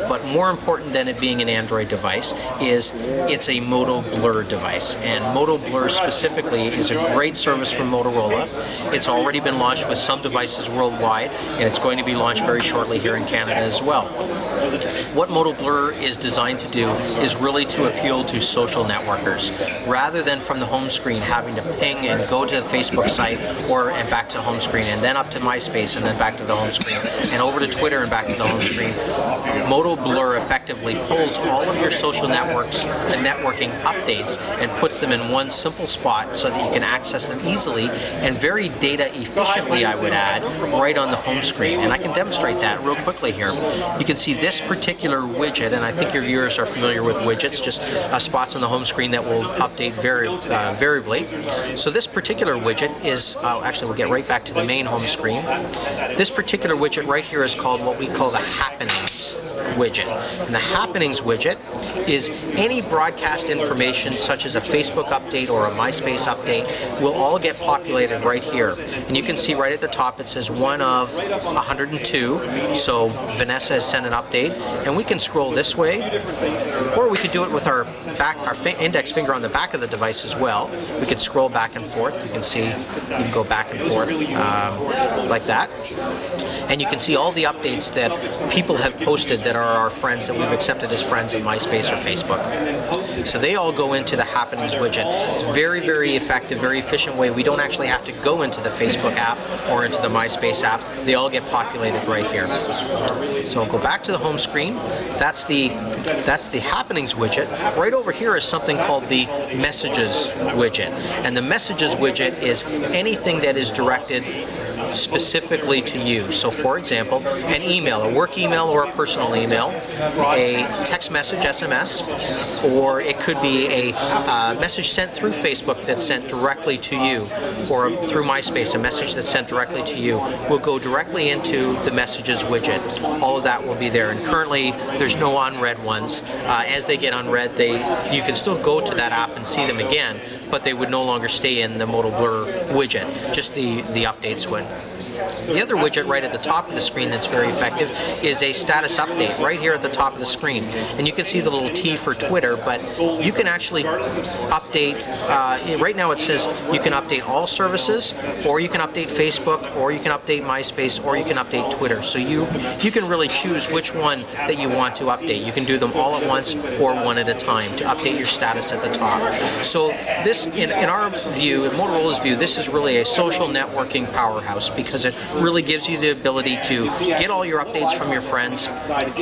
but more important than it being an Android device is it's a MOTOBLUR device. And MOTOBLUR specifically is a great service from Motorola. It's already been launched with some devices worldwide, and it's going to be launched very shortly here in Canada as well. What MOTOBLUR is designed to do is really to appeal to social networkers. Rather than from the home screen having to ping and go to the Facebook site and back to the home screen, and then up to MySpace and then back to the home screen, and over to Twitter and back to the home screen, MOTOBLUR effectively pulls all of your social networks and networking updates and puts them in one simple spot so that you can access them easily and very data efficiently, I would add, right on the home screen. And I can demonstrate that real quickly here. You can see this particular widget, and I think your viewers are familiar with widgets, just spots on the home screen that will update variably. So this particular widget is, actually we'll get right back to the main home screen. This particular widget right here is called what we call the Happenings widget. And the Happenings widget is any broadcast information such as a Facebook update or a MySpace update will all get populated right here. And you can see right at the top it says one of 102. So Vanessa has sent an update, and we can scroll this way, or we could do it with our index finger on the back of the device as well. We could scroll back and forth. You can see you can go back and forth like that. And you can see all the updates that people have posted that are our friends that we've accepted as friends in MySpace or Facebook. So they all go into the Happenings widget. It's a very, very effective, very efficient way. We don't actually have to go into the Facebook app or into the MySpace app. They all get populated right here. So I'll go back to the home screen. That's the Happenings widget. Right over here is something called the Messages widget. And the Messages widget is anything that is directed specifically to you. So for example, an email, a work email or a personal email, a text message, SMS, or it could be a message sent through Facebook that's sent directly to you, or through MySpace, a message that's sent directly to you will go directly into the Messages widget. All of that will be there, and currently there's no unread ones. As they get unread, you can still go to that app and see them again, but they would no longer stay in the MOTOBLUR widget, just the updates would. The other widget right at the top of the screen that's very effective is a status update right here at the top of the screen. And you can see the little T for Twitter, but you can actually update, right now it says you can update all services, or you can update Facebook, or you can update MySpace, or you can update Twitter. So you can really choose which one that you want to update. You can do them all at once or one at a time to update your status at the top. So this, in our view, in Motorola's view, this is really a social networking powerhouse, because it really gives you the ability to get all your updates from your friends,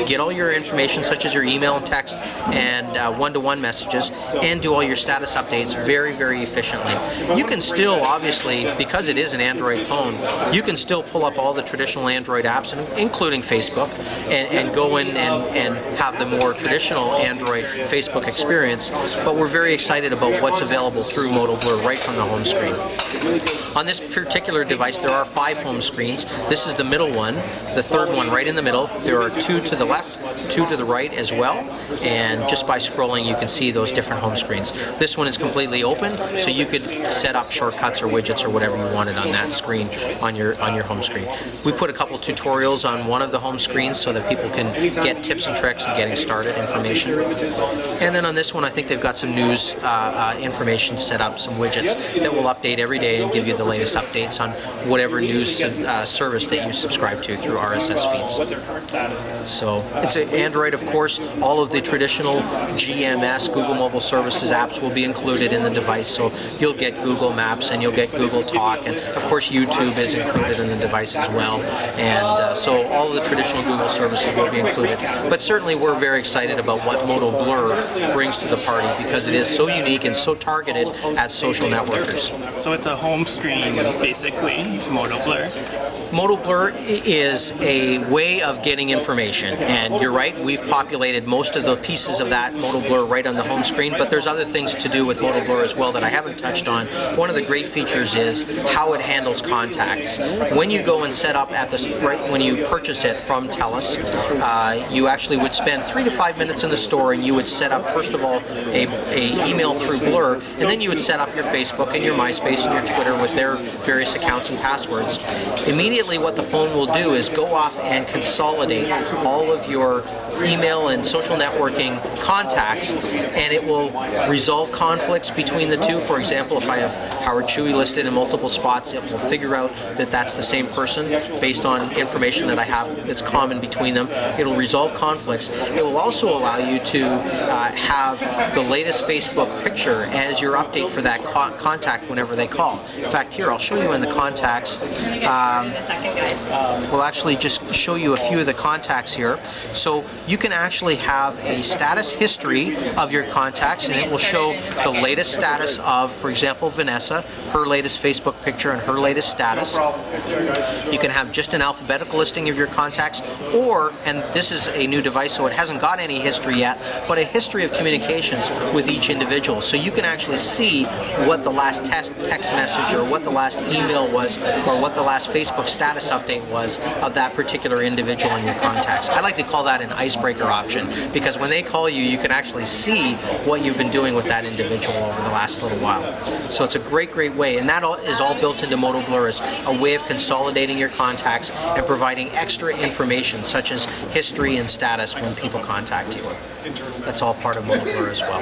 get all your information such as your email and text and one-to-one messages, and do all your status updates very, very efficiently. You can still, obviously, because it is an Android phone, you can still pull up all the traditional Android apps, including Facebook, and go in and have the more traditional Android Facebook experience, but we're very excited about what's available through MOTOBLUR right from the home screen. On this particular device, there are 5 home screens. This is the middle one, the third one right in the middle. There are 2 to the left, 2 to the right as well, and just by scrolling you can see those different home screens. This one is completely open, so you could set up shortcuts or widgets or whatever you wanted on that screen, on your home screen. We put a couple tutorials on one of the home screens so that people can get tips and tricks and getting started information. And then on this one I think they've got some news information set up, some widgets that will update every day and give you the latest updates on whatever news service that you subscribe to through RSS feeds. So it's an Android, of course. All of the traditional GMS, Google Mobile Services apps will be included in the device. So you'll get Google Maps and you'll get Google Talk, and of course YouTube is included in the device as well. And so all of the traditional Google services will be included. But certainly we're very excited about what MOTOBLUR brings to the party, because it is so unique and so targeted at social networkers. So it's a home screen, basically, MOTOBLUR. MOTOBLUR is a way of getting information, and you're right, we've populated most of the pieces of that MOTOBLUR right on the home screen, but there's other things to do with MOTOBLUR as well that I haven't touched on. One of the great features is how it handles contacts. When you go and set up at the when you purchase it from TELUS, you actually would spend 3 to 5 minutes in the store, and you would set up, first of all, a email through Blur, and then you would set up your Facebook and your MySpace and your Twitter with their various accounts and passwords. passwords, immediately what the phone will do is go off and consolidate all of your email and social networking contacts, and it will resolve conflicts between the two. For example, if I have Howard Chewy listed in multiple spots, it will figure out that that's the same person based on information that I have that's common between them. It'll resolve conflicts. It will also allow you to have the latest Facebook picture as your update for that contact whenever they call. In fact, here, I'll show you in the contacts. We'll actually just show you a few of the contacts here. So you can actually have a status history of your contacts, and it will show the latest status of, for example, Vanessa, her latest Facebook picture and her latest status. You can have just an alphabetical listing of your contacts, or, and this is a new device so it hasn't got any history yet, but a history of communications with each individual. So you can actually see what the last text message or what the last email was or what the last Facebook status update was of that particular individual in your contacts. I like to call that an icebreaker option, because when they call you, you can actually see what you've been doing with that individual over the last little while. So it's a great way, and that is all built into MOTOBLUR as a way of consolidating your contacts and providing extra information such as history and status when people contact you. That's all part of MOTOBLUR as well.